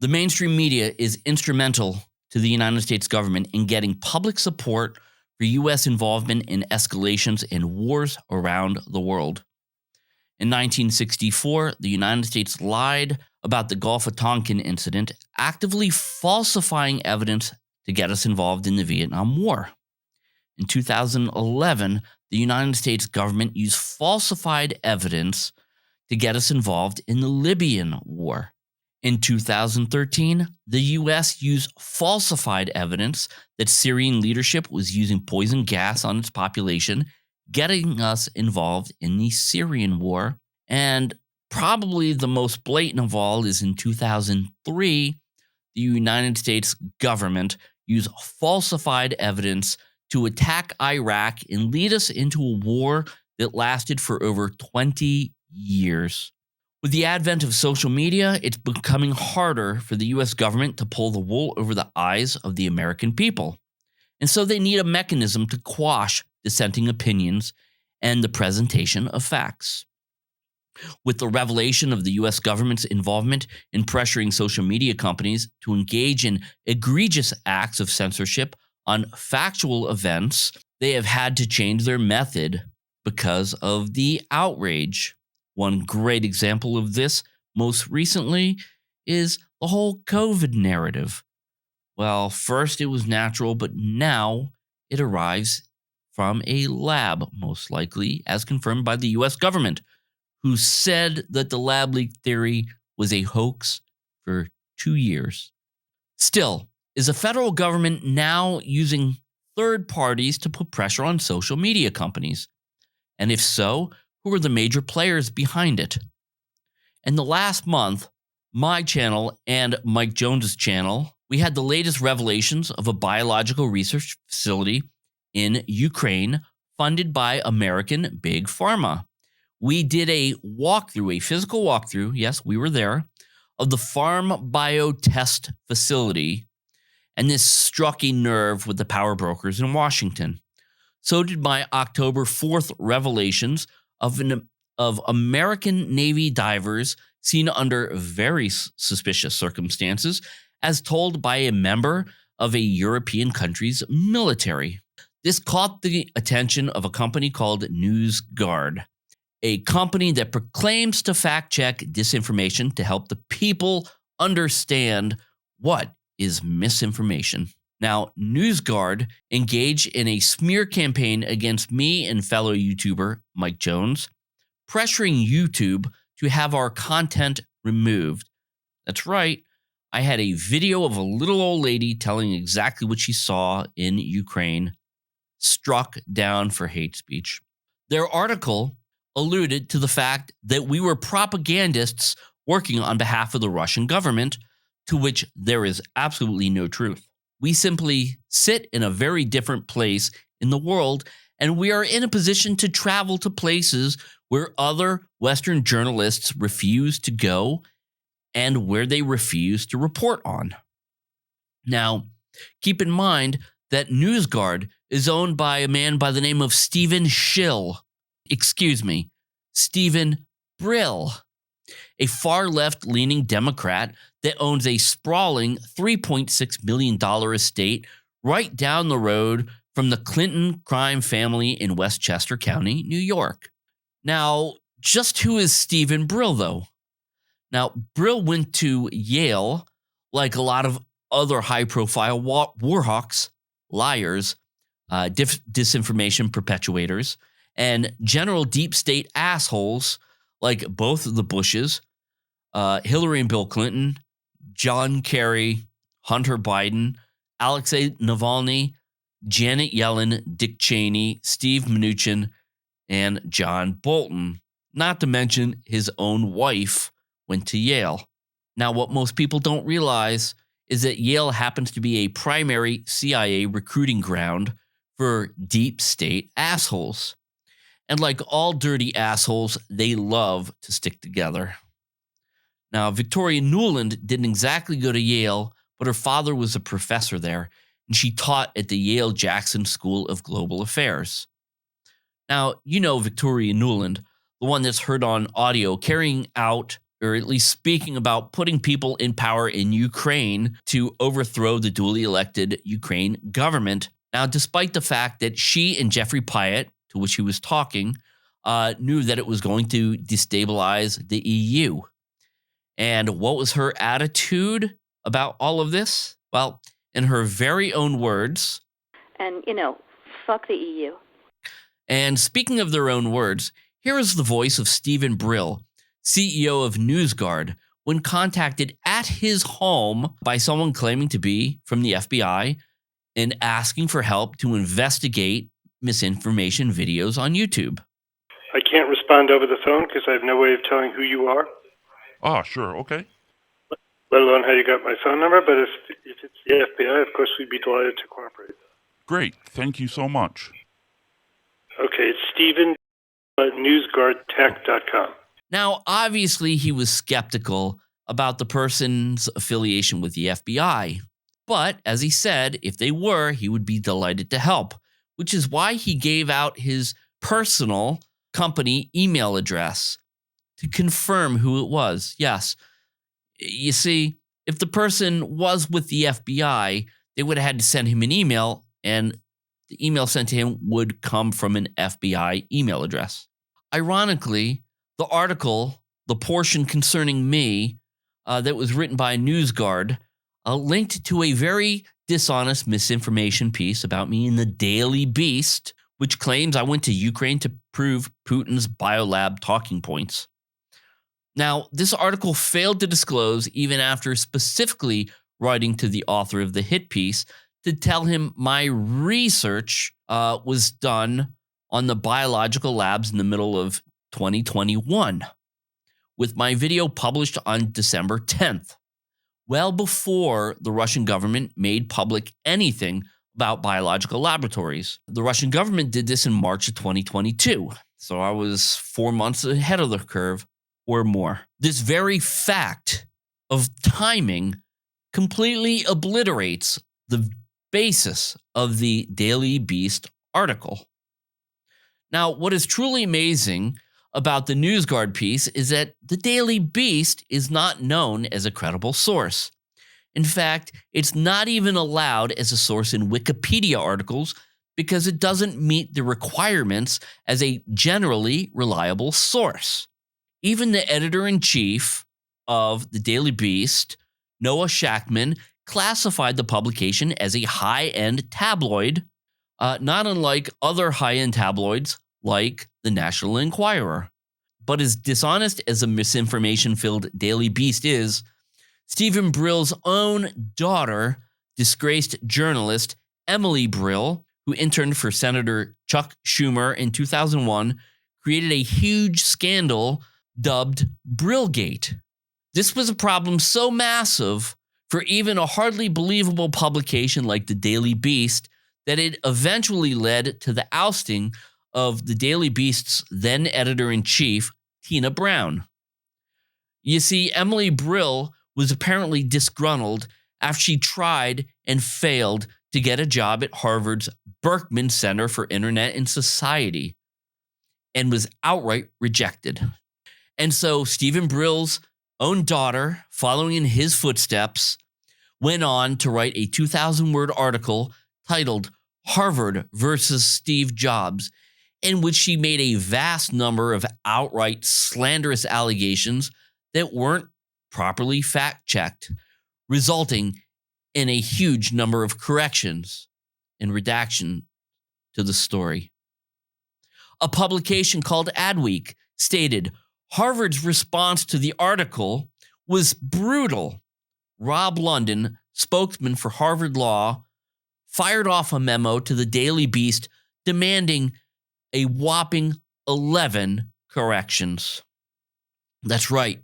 The mainstream media is instrumental to the United States government in getting public support for U.S. involvement in escalations in wars around the world. In 1964, the United States lied about the Gulf of Tonkin incident, actively falsifying evidence to get us involved in the Vietnam War. In 2011, the United States government used falsified evidence to get us involved in the Libyan War. In 2013, the U.S. used falsified evidence that Syrian leadership was using poison gas on its population, getting us involved in the Syrian war. And probably the most blatant of all is in 2003, the United States government used falsified evidence to attack Iraq and lead us into a war that lasted for over 20 years. With the advent of social media, it's becoming harder for the U.S. government to pull the wool over the eyes of the American people. And so they need a mechanism to quash dissenting opinions and the presentation of facts. With the revelation of the U.S. government's involvement in pressuring social media companies to engage in egregious acts of censorship on factual events, they have had to change their method because of the outrage. One great example of this most recently is the whole COVID narrative. Well, first it was natural, but now it arrives from a lab, most likely, as confirmed by the U.S. government, who said that the lab leak theory was a hoax for 2 years. Still, is the federal government now using third parties to put pressure on social media companies? And if so, who are the major players behind it? In the last month, my channel and Mike Jones's channel, we had the latest revelations of a biological research facility in Ukraine funded by American Big Pharma. We did a walkthrough, a physical walkthrough, yes, we were there, of the Farm Bio Test facility, and this struck a nerve with the power brokers in Washington. So did my October 4th revelations of American Navy divers seen under very suspicious circumstances, as told by a member of a European country's military. This caught the attention of a company called NewsGuard, a company that proclaims to fact-check disinformation to help the people understand what is misinformation. Now, NewsGuard engaged in a smear campaign against me and fellow YouTuber Mike Jones, pressuring YouTube to have our content removed. That's right, I had a video of a little old lady telling exactly what she saw in Ukraine, struck down for hate speech. Their article alluded to the fact that we were propagandists working on behalf of the Russian government, to which there is absolutely no truth. We simply sit in a very different place in the world, and we are in a position to travel to places where other Western journalists refuse to go and where they refuse to report on. Now, keep in mind that NewsGuard is owned by a man by the name of Stephen Brill, a far-left-leaning Democrat that owns a sprawling $3.6 million estate right down the road from the Clinton crime family in Westchester County, New York. Now, just who is Stephen Brill, though? Now, Brill went to Yale, like a lot of other high-profile warhawks, liars, disinformation perpetuators, and general deep state assholes like both of the Bushes, Hillary and Bill Clinton, John Kerry, Hunter Biden, Alexei Navalny, Janet Yellen, Dick Cheney, Steve Mnuchin, and John Bolton. Not to mention his own wife went to Yale. Now, what most people don't realize is that Yale happens to be a primary CIA recruiting ground for deep state assholes. And like all dirty assholes, they love to stick together. Now, Victoria Nuland didn't exactly go to Yale, but her father was a professor there, and she taught at the Yale-Jackson School of Global Affairs. Now, you know Victoria Nuland, the one that's heard on audio carrying out or at least speaking about putting people in power in Ukraine to overthrow the duly elected Ukraine government. Now, despite the fact that she and Jeffrey Pyatt, to which he was talking, knew that it was going to destabilize the EU. And what was her attitude about all of this? Well, in her very own words. And, fuck the EU. And speaking of their own words, here is the voice of Stephen Brill, CEO of NewsGuard, when contacted at his home by someone claiming to be from the FBI and asking for help to investigate misinformation videos on YouTube. I can't respond over the phone because I have no way of telling who you are. Ah, sure, okay. Let alone how you got my phone number, but if it's the FBI, of course we'd be delighted to cooperate. Great, thank you so much. Okay, it's Stephen at NewsGuardTech.com. Now, obviously, he was skeptical about the person's affiliation with the FBI. But, as he said, if they were, he would be delighted to help, which is why he gave out his personal company email address to confirm who it was. Yes, you see, if the person was with the FBI, they would have had to send him an email, and the email sent to him would come from an FBI email address. Ironically, the article, the portion concerning me, that was written by NewsGuard, linked to a very dishonest misinformation piece about me in the Daily Beast, which claims I went to Ukraine to prove Putin's biolab talking points. Now, this article failed to disclose, even after specifically writing to the author of the hit piece, to tell him my research was done on the biological labs in the middle of 2021, with my video published on December 10th, well before the Russian government made public anything about biological laboratories. The Russian government did this in March of 2022, so I was 4 months ahead of the curve or more. This very fact of timing completely obliterates the basis of the Daily Beast article. Now, what is truly amazing about the NewsGuard piece is that the Daily Beast is not known as a credible source. In fact, it's not even allowed as a source in Wikipedia articles because it doesn't meet the requirements as a generally reliable source. Even the editor-in-chief of the Daily Beast, Noah Shachtman, classified the publication as a high-end tabloid, not unlike other high-end tabloids like the National Enquirer. But as dishonest as a misinformation-filled Daily Beast is, Stephen Brill's own daughter, disgraced journalist Emily Brill, who interned for Senator Chuck Schumer in 2001, created a huge scandal dubbed Brillgate. This was a problem so massive for even a hardly believable publication like the Daily Beast that it eventually led to the ousting of the Daily Beast's then editor-in-chief, Tina Brown. You see, Emily Brill was apparently disgruntled after she tried and failed to get a job at Harvard's Berkman Center for Internet and Society and was outright rejected. And so Stephen Brill's own daughter, following in his footsteps, went on to write a 2,000-word article titled Harvard versus Steve Jobs, in which she made a vast number of outright slanderous allegations that weren't properly fact-checked, resulting in a huge number of corrections and redaction to the story. A publication called Adweek stated, Harvard's response to the article was brutal. Rob London, spokesman for Harvard Law, fired off a memo to the Daily Beast demanding a whopping 11 corrections. That's right.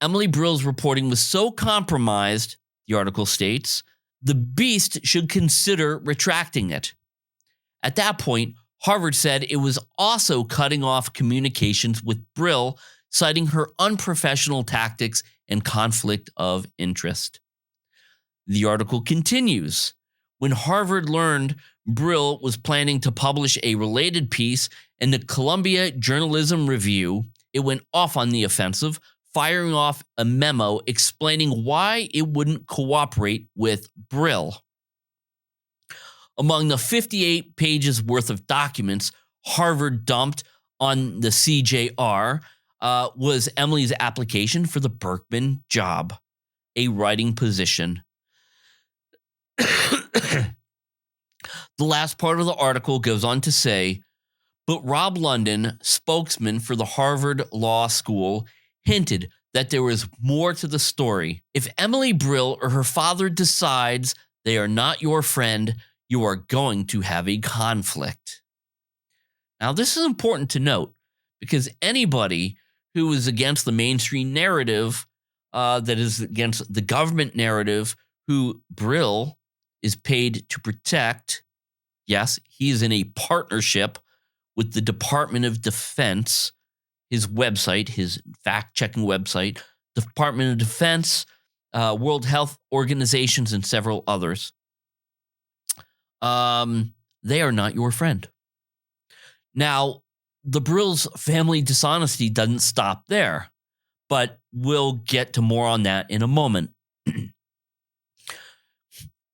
Emily Brill's reporting was so compromised, the article states, the Beast should consider retracting it. At that point, Harvard said it was also cutting off communications with Brill, citing her unprofessional tactics and conflict of interest. The article continues. When Harvard learned Brill was planning to publish a related piece in the Columbia Journalism Review, it went off on the offensive, firing off a memo explaining why it wouldn't cooperate with Brill. Among the 58 pages worth of documents Harvard dumped on the CJR was Emily's application for the Berkman job, a writing position. The last part of the article goes on to say, but Rob London, spokesman for the Harvard Law School, hinted that there was more to the story. If Emily Brill or her father decides they are not your friend, you are going to have a conflict. Now, this is important to note because anybody who is against the mainstream narrative, that is against the government narrative, who Brill is paid to protect, yes, he is in a partnership with the Department of Defense, his website, his fact-checking website, Department of Defense, World Health Organizations, and several others. They are not your friend. Now, the Brill's family dishonesty doesn't stop there, but we'll get to more on that in a moment. In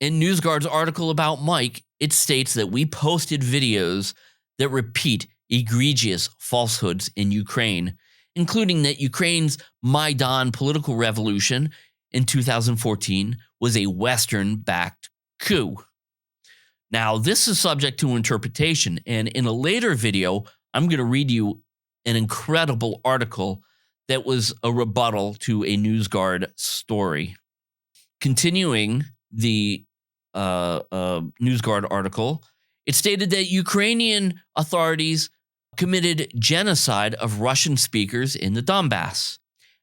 NewsGuard's article about Mike, it states that we posted videos that repeat egregious falsehoods in Ukraine, including that Ukraine's Maidan political revolution in 2014 was a Western-backed coup. Now, this is subject to interpretation, and in a later video, I'm going to read you an incredible article that was a rebuttal to a NewsGuard story. Continuing the NewsGuard article, it stated that Ukrainian authorities committed genocide of Russian speakers in the Donbass,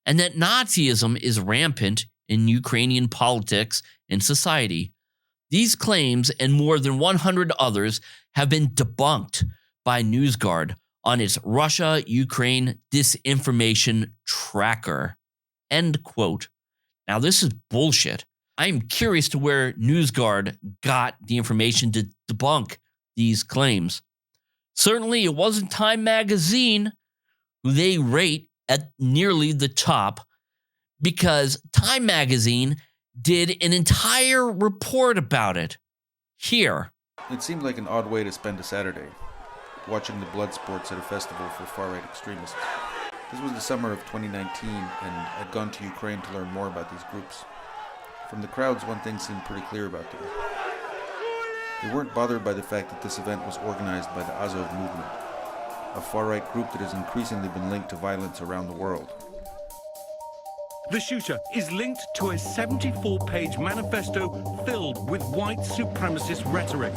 and that Nazism is rampant in Ukrainian politics and society. These claims and more than 100 others have been debunked by NewsGuard on its Russia-Ukraine disinformation tracker. End quote. Now, this is bullshit. I'm curious to where NewsGuard got the information to debunk these claims. Certainly, it wasn't Time Magazine, who they rate at nearly the top, because Time Magazine did an entire report about it. Here. It seemed like an odd way to spend a Saturday, watching the blood sports at a festival for far-right extremists. This was the summer of 2019, and I'd gone to Ukraine to learn more about these groups. From the crowds, one thing seemed pretty clear about them. They weren't bothered by the fact that this event was organized by the Azov movement, a far-right group that has increasingly been linked to violence around the world. The shooter is linked to a 74-page manifesto filled with white supremacist rhetoric.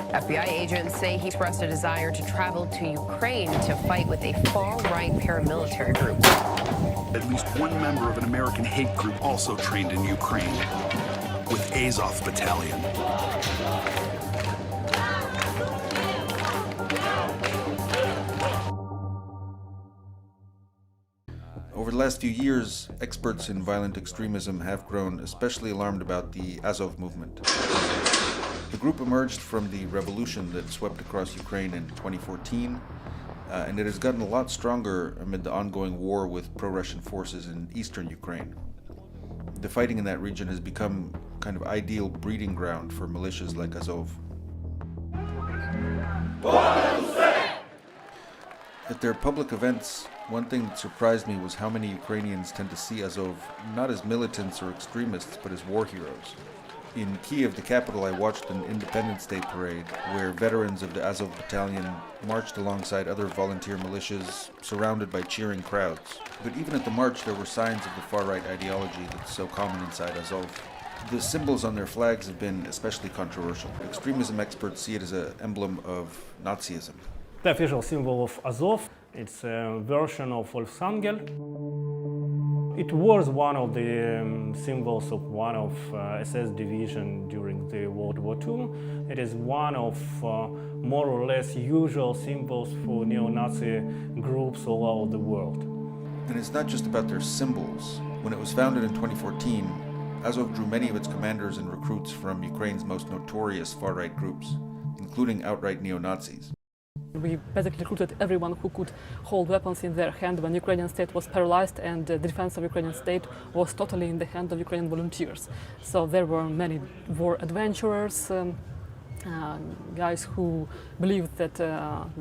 FBI agents say he expressed a desire to travel to Ukraine to fight with a far-right paramilitary group. At least one member of an American hate group also trained in Ukraine, with Azov Battalion. Over the last few years, experts in violent extremism have grown especially alarmed about the Azov movement. The group emerged from the revolution that swept across Ukraine in 2014, and it has gotten a lot stronger amid the ongoing war with pro-Russian forces in eastern Ukraine. The fighting in that region has become kind of ideal breeding ground for militias like Azov. At their public events, one thing that surprised me was how many Ukrainians tend to see Azov not as militants or extremists, but as war heroes. In Kiev, the capital, I watched an Independence Day parade where veterans of the Azov Battalion marched alongside other volunteer militias, surrounded by cheering crowds. But even at the march, there were signs of the far-right ideology that's so common inside Azov. The symbols on their flags have been especially controversial. Extremism experts see it as an emblem of Nazism. The official symbol of Azov, it's a version of Wolfsangel. It was one of the symbols of one of SS division during the World War II. It is one of more or less usual symbols for neo-Nazi groups all over the world. And it's not just about their symbols. When it was founded in 2014, Azov drew many of its commanders and recruits from Ukraine's most notorious far-right groups, including outright neo-Nazis. We basically recruited everyone who could hold weapons in their hand when Ukrainian state was paralyzed and the defense of Ukrainian state was totally in the hand of Ukrainian volunteers. So there were many war adventurers, guys who believed that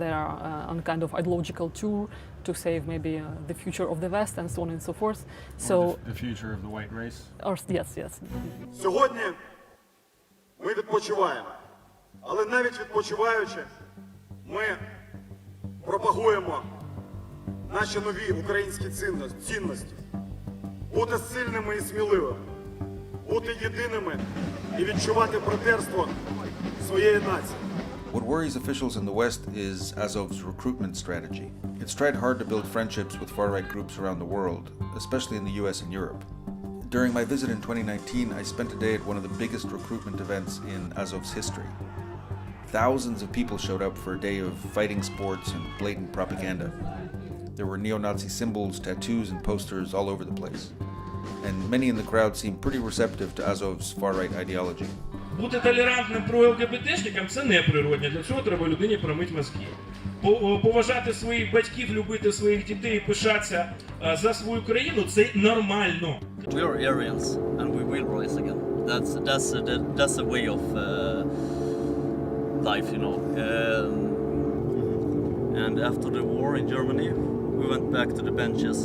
they are on kind of ideological tour to save maybe the future of the West and so on and so forth. So the future of the white race? Or, yes. Сьогодні ми відпочиваємо, але навіть відпочиваючи, ми пропагуємо наші нові українські цінності. Бути сильними і сміливими, бути єдиними і відчувати братерство своєї нації. What worries officials in the West is Azov's recruitment strategy. It's tried hard to build friendships with far-right groups around the world, especially in the US and Europe. During my visit in 2019, I spent a day at one of the biggest recruitment events in Azov's history. Thousands of people showed up for a day of fighting sports and blatant propaganda. There were neo-Nazi symbols, tattoos, and posters all over the place. And many in the crowd seemed pretty receptive to Azov's far-right ideology. Бути толерантним про-ЛГБТшникам – це неприродне. Для цього треба людині промити мозки. Поважати своїх батьків, любити своїх дітей і пишатися за свою країну – це нормально. We are Aryans and we will rise again. That's a way of life, you know. And after the war in Germany, we went back to the benches,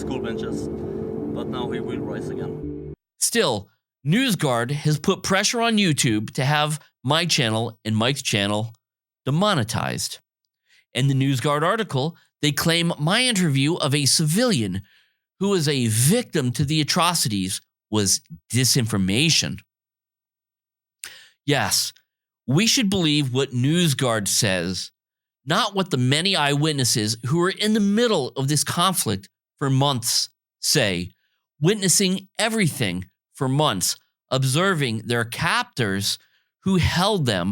school benches. But now we will rise again. Still, NewsGuard has put pressure on YouTube to have my channel and Mike's channel demonetized. In the NewsGuard article, they claim my interview of a civilian who was a victim to the atrocities was disinformation. Yes, we should believe what NewsGuard says, not what the many eyewitnesses who were in the middle of this conflict for months say, witnessing everything for months, observing their captors who held them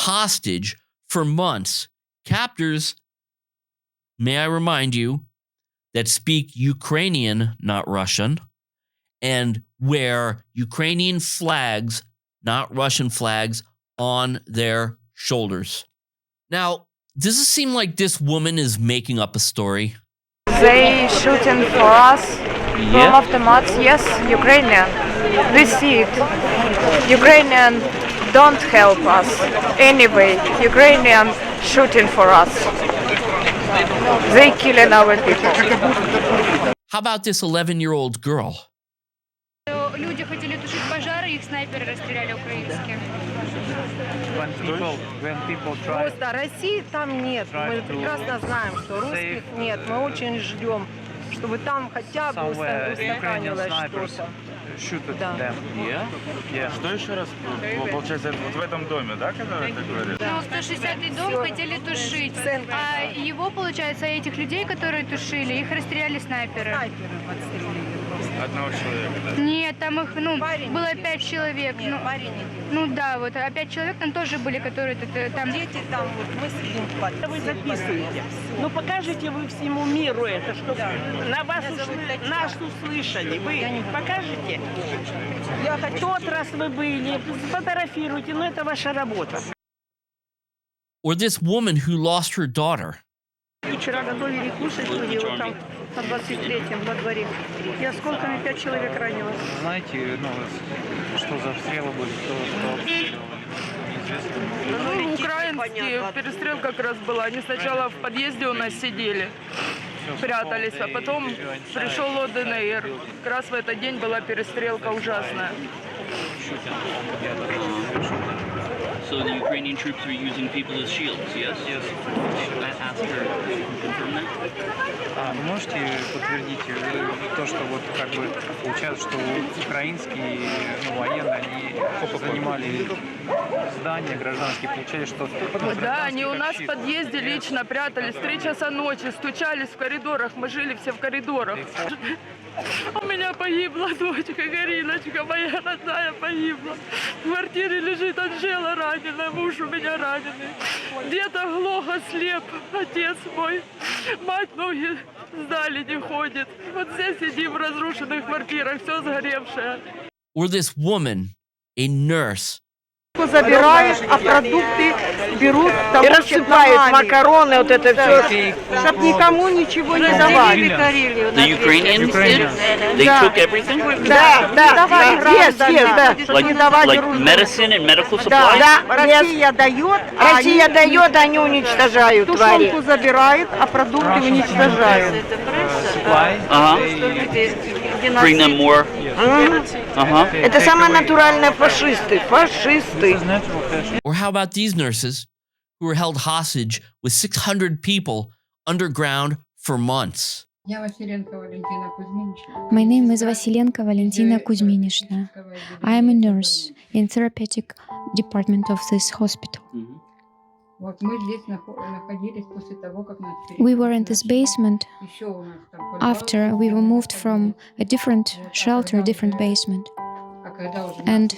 hostage for months. Captors, may I remind you, that speak Ukrainian, not Russian, and wear Ukrainian flags, not Russian flags, on their shoulders. Now, does it seem like this woman is making up a story? They shooting for us from автомats. Yes, Ukrainian. We see it. Ukrainian don't help us anyway. Ukrainian shooting for us. They killing our people. How about this 11-year-old girl? Люди хотели тушить пожары, их снайперы расстреляли украинские. Просто России там нет. Мы прекрасно знаем, что русских нет. Мы очень ждем, чтобы там хотя бы устаканилось что-то. Да. Что еще раз? Получается, вот в этом доме, да, когда ты говоришь? Ну, 160-й дом хотели тушить. А его, получается, этих людей, которые тушили, их расстреляли снайперы. Одного человека, да? Нет, там их, было 5 человек. Нет, да, вот, а 5 человек там тоже были, которые там... Дети там, вот, мы сидим в квартире. Вы записываете. Ну, покажите вы всему миру это, чтобы на вас нас услышали. Вы покажете? Тот раз вы были, сфотографируйте, но это ваша работа. Or this woman who lost her daughter. Вчера готовили кушать, вот там на 23-м во дворе. И осколками 5 человек ранилось. Знаете, что за обстрелы были, кто обстреливал? Украинские, перестрелка как раз была. Они сначала в подъезде у нас сидели, прятались, а потом пришел ОДНР. Как раз в этот день была перестрелка ужасная. So the Ukrainian troops were using people as shields, yes? Yes. Can I ask her to confirm that? Можете подтвердить то, что вот как бы получается, что украинские военные, они занимали здания гражданские, получали, что... Да, они у нас в подъезде лично прятались 3 часа ночи, стучались в коридорах, мы жили все в коридорах. У меня погибла дочка, Кариночка, моя родная погибла. В квартире лежит Анжела раненая, муж у меня раненый. Дед оглох, ослеп, отец мой. Мать ноги сдали, не ходит. Вот здесь сидим в разрушенных квартирах, все сгоревшее. Or this woman, a nurse, Забирают, а продукты берут И рассыпают макароны, вот это все. Чтоб никому ничего не давали. The Ukrainians did? They took everything? Да, вес, да. Like medicine and medical supplies? Да, Россия дает, они уничтожают твари. Тушенку забирают, а продукты уничтожают. Bring them more? Это самые натуральные фашисты. Or how about these nurses who were held hostage with 600 people underground for months? My name is Vasilenko Valentina Kuzminishna. I am a nurse in therapeutic department of this hospital. We were in this basement after we were moved from a different shelter, a different basement. And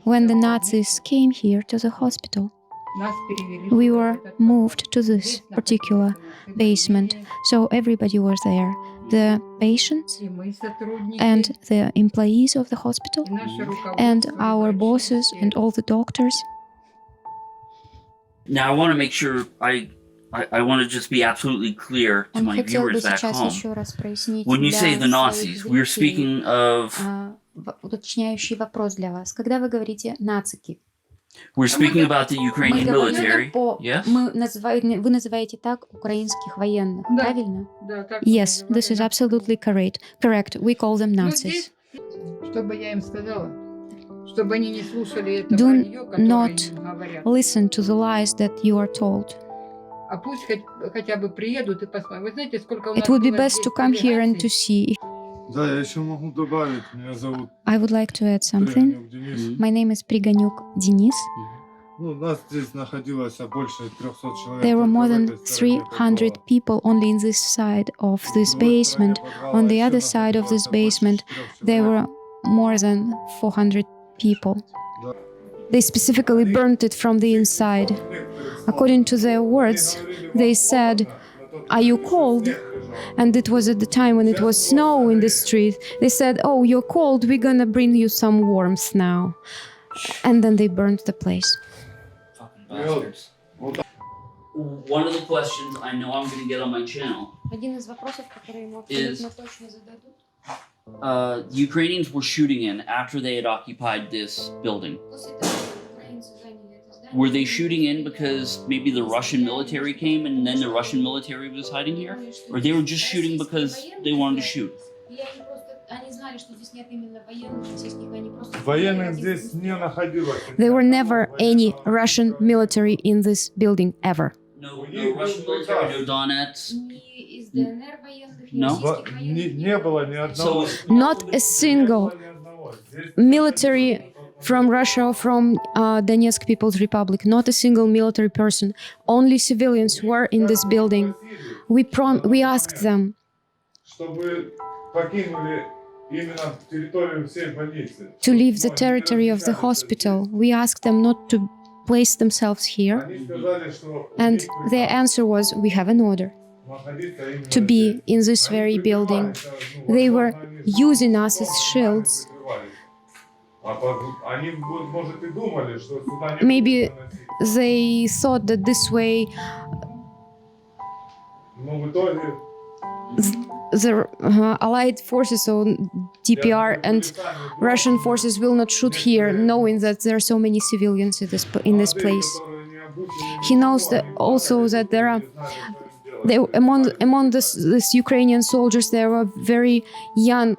when the Nazis came here to the hospital, we were moved to this particular basement. So everybody was there. The patients and the employees of the hospital and our bosses and all the doctors. Now, I want to make sure I want to just be absolutely clear to my viewers back home. When you say the Nazis, we're speaking of... Уточняющий вопрос для вас. Когда вы говорите «нацики», we're speaking about the Ukrainian military, yes? Вы называете так украинских военных, правильно? Yes, this is absolutely correct. We call them Nazis. Do not listen to the lies that you are told. It would be best to come here and to see. I would like to add something. My name is Пригонюк Денис. There were more than 300 people only in this side of this basement. On the other side of this basement, there were more than 400 people. They specifically burnt it from the inside. According to their words, they said, "Are you cold?" And it was at the time when it was snow in the street. They said, "Oh, you're cold, we're gonna bring you some warmth now." And then they burned the place. One of the questions I know I'm going to get on my channel is the Ukrainians were shooting in after they had occupied this building. Were they shooting in because maybe the Russian military came and then the Russian military was hiding here? Or they were just shooting because they wanted to shoot? There were never any Russian military in this building, ever. No Russian military, no Donetsk? No? So, not a single military from Russia or from Donetsk People's Republic, not a single military person. Only civilians were in this building. We asked them to leave the territory of the hospital. We asked them not to place themselves here. And their answer was, "We have an order to be in this very building." They were using us as shields. Maybe they thought that this way the Allied forces, so DPR and Russian forces, will not shoot here, knowing that there are so many civilians in this place. He knows that also that among this Ukrainian soldiers, there were very young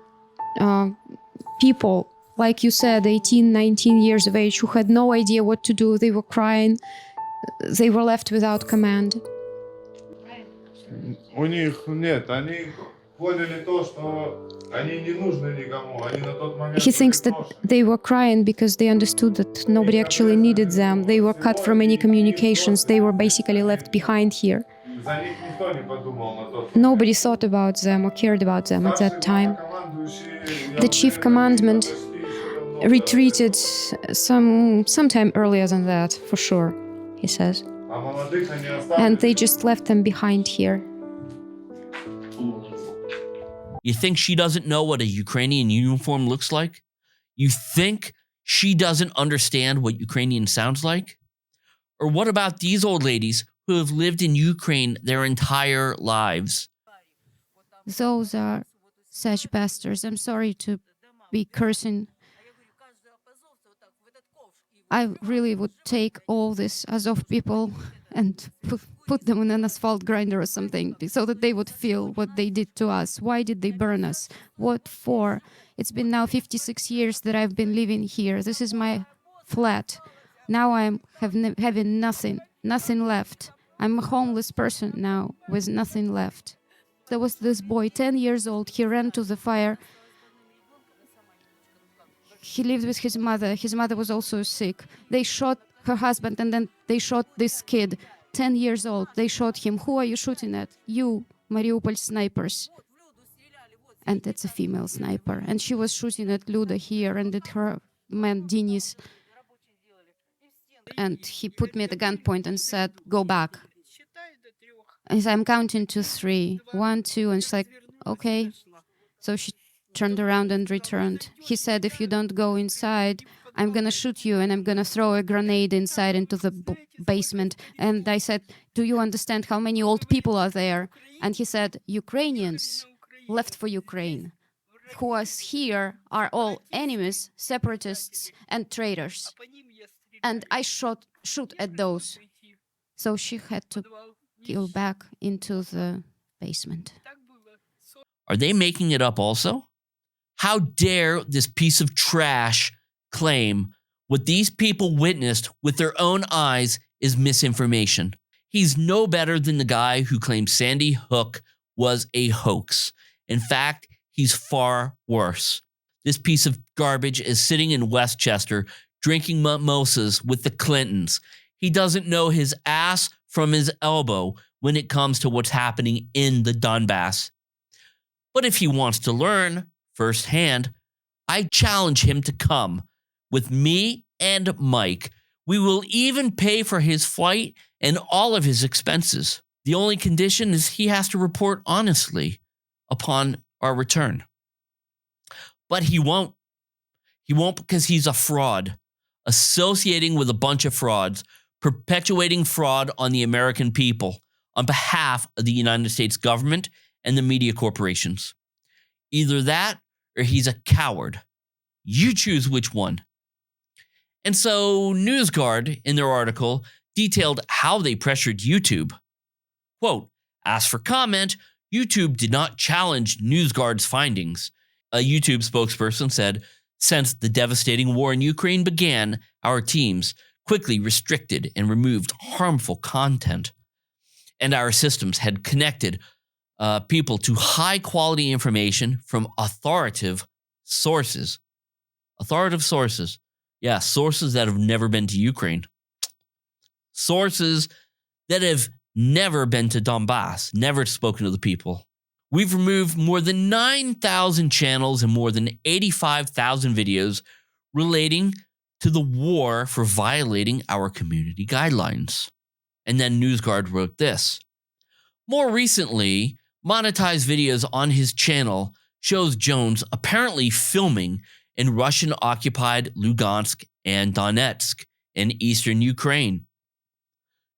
people, like you said, 18, 19 years of age, who had no idea what to do. They were crying. They were left without command. He thinks that they were crying because they understood that nobody actually needed them. They were cut from any communications. They were basically left behind here. Nobody thought about them or cared about them at that time. The chief commandment retreated sometime earlier than that, for sure, he says. And they just left them behind here. You think she doesn't know what a Ukrainian uniform looks like? You think she doesn't understand what Ukrainian sounds like? Or what about these old ladies who have lived in Ukraine their entire lives? Those are such bastards. I'm sorry to be cursing. I really would take all this Azov people and put them in an asphalt grinder or something so that they would feel what they did to us. Why did they burn us? What for? It's been now 56 years that I've been living here. This is my flat. Now I'm having nothing left. I'm a homeless person now with nothing left. There was this boy, 10 years old. He ran to the fire. He lived with his mother. His mother was also sick. They shot her husband, and then they shot this kid, 10 years old. They shot him. Who are you shooting at? You, Mariupol snipers. And it's a female sniper. And she was shooting at Luda here and at her man, Denis. And he put me at the gunpoint and said, go back. And I'm counting to 3. 1, 2, and she's like, okay. So she turned around and returned. He said, if you don't go inside, I'm going to shoot you and I'm going to throw a grenade inside into the basement. And I said, do you understand how many old people are there? And he said, Ukrainians left for Ukraine. Who are here are all enemies, separatists, and traitors. And I shoot at those. So she had to go back into the basement. Are they making it up also? How dare this piece of trash claim what these people witnessed with their own eyes is misinformation? He's no better than the guy who claimed Sandy Hook was a hoax. In fact, he's far worse. This piece of garbage is sitting in Westchester drinking mimosas with the Clintons. He doesn't know his ass from his elbow when it comes to what's happening in the Donbass. But if he wants to learn firsthand, I challenge him to come with me and Mike. We will even pay for his flight and all of his expenses. The only condition is he has to report honestly upon our return. But he won't. He won't because he's a fraud, associating with a bunch of frauds, perpetuating fraud on the American people on behalf of the United States government and the media corporations. Either that or he's a coward. You choose which one. And so NewsGuard, in their article, detailed how they pressured YouTube. Quote, asked for comment, YouTube did not challenge NewsGuard's findings. A YouTube spokesperson said, since the devastating war in Ukraine began, our teams quickly restricted and removed harmful content. And our systems had connected people to high-quality information from authoritative sources. Authoritative sources. Yeah, sources that have never been to Ukraine. Sources that have never been to Donbass, never spoken to the people. We've removed more than 9,000 channels and more than 85,000 videos relating to the war for violating our community guidelines. And then NewsGuard wrote this. More recently, monetized videos on his channel shows Jones apparently filming in Russian-occupied Lugansk and Donetsk in eastern Ukraine.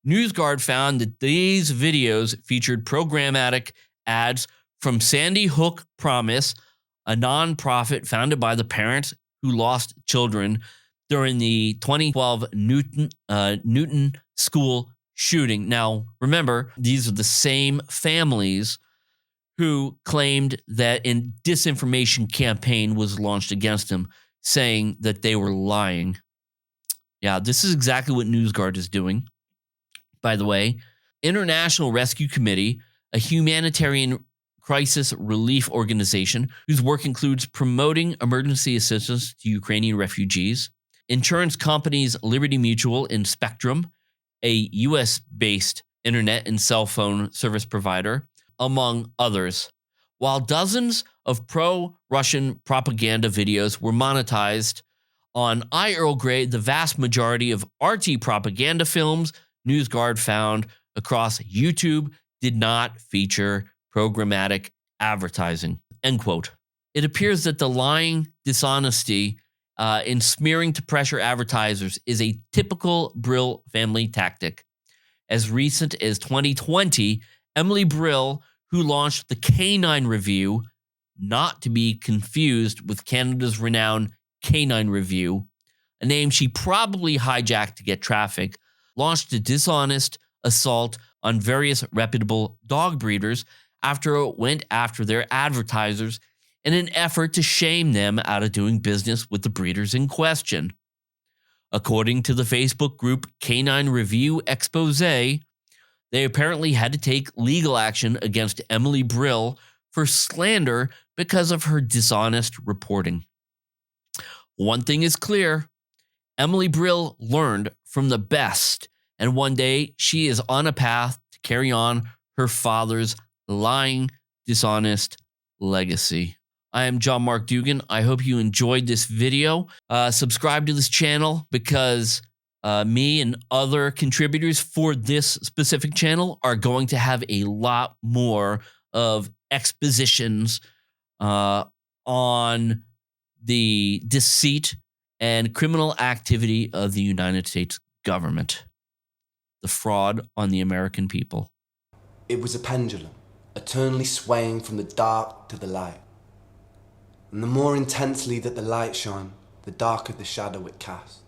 NewsGuard found that these videos featured programmatic ads from Sandy Hook Promise, a nonprofit founded by the parents who lost children during the 2012 Newton school shooting. Now, remember, these are the same families who claimed that a disinformation campaign was launched against them, saying that they were lying. Yeah, this is exactly what NewsGuard is doing. By the way, International Rescue Committee, a humanitarian crisis relief organization whose work includes promoting emergency assistance to Ukrainian refugees, insurance companies Liberty Mutual and Spectrum, a U.S.-based internet and cell phone service provider, among others. While dozens of pro-Russian propaganda videos were monetized on Earl Grey, the vast majority of RT propaganda films NewsGuard found across YouTube did not feature programmatic advertising. End quote. It appears that the lying dishonesty in smearing to pressure advertisers is a typical Brill family tactic. As recent as 2020, Emily Brill, who launched the Canine Review, not to be confused with Canada's renowned Canine Review, a name she probably hijacked to get traffic, launched a dishonest assault on various reputable dog breeders after it went after their advertisers in an effort to shame them out of doing business with the breeders in question. According to the Facebook group Canine Review Expose, they apparently had to take legal action against Emily Brill for slander because of her dishonest reporting. One thing is clear: Emily Brill learned from the best, and one day she is on a path to carry on her father's lying, dishonest legacy. I am John Mark Dugan. I hope you enjoyed this video. Subscribe to this channel because me and other contributors for this specific channel are going to have a lot more of expositions on the deceit and criminal activity of the United States government, the fraud on the American people. It was a pendulum, eternally swaying from the dark to the light. And the more intensely that the light shone, the darker the shadow it cast.